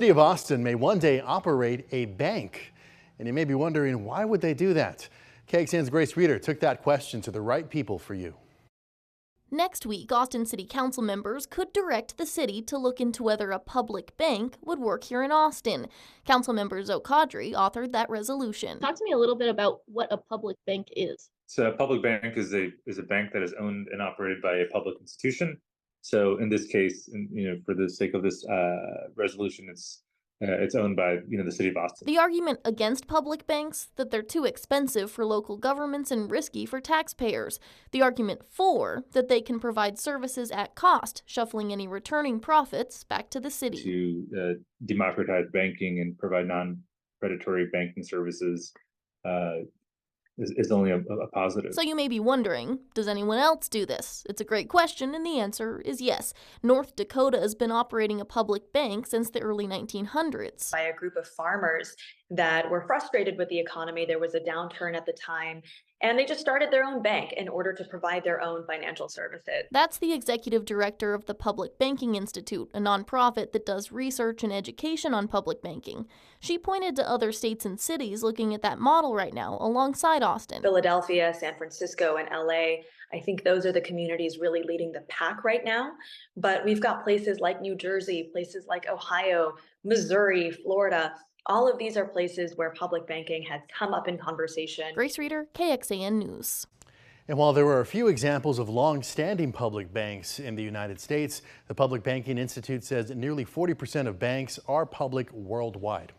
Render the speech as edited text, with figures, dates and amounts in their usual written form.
The city of Austin may one day operate a bank. And you may be wondering, why would they do that? KXAN's Grace Reader took that question to the right people for you. Next week, Austin City Council members could direct the city to look into whether a public bank would work here in Austin. Councilmember Zoe Kadri authored that resolution. Talk to me a little bit about what a public bank is. So a public bank is a bank that is owned and operated by a public institution. So in this case, for the sake of this resolution, it's owned by the city of Austin. The argument against public banks, that they're too expensive for local governments and risky for taxpayers. The argument for, that they can provide services at cost, shuffling any returning profits back to the city. To democratize banking and provide non-predatory banking services is only a positive. So you may be wondering, does anyone else do this? It's a great question, and the answer is yes. North Dakota has been operating a public bank since the early 1900s. By a group of farmers that were frustrated with the economy. There was a downturn at the time, and they just started their own bank in order to provide their own financial services. That's the executive director of the Public Banking Institute, a nonprofit that does research and education on public banking. She pointed to other states and cities looking at that model right now alongside Austin. Philadelphia, San Francisco, and LA. I think those are the communities really leading the pack right now. But we've got places like New Jersey, places like Ohio, Missouri, Florida. All of these are places where public banking has come up in conversation. Grace Reader, KXAN News. And while there are a few examples of long-standing public banks in the United States, the Public Banking Institute says that nearly 40% of banks are public worldwide.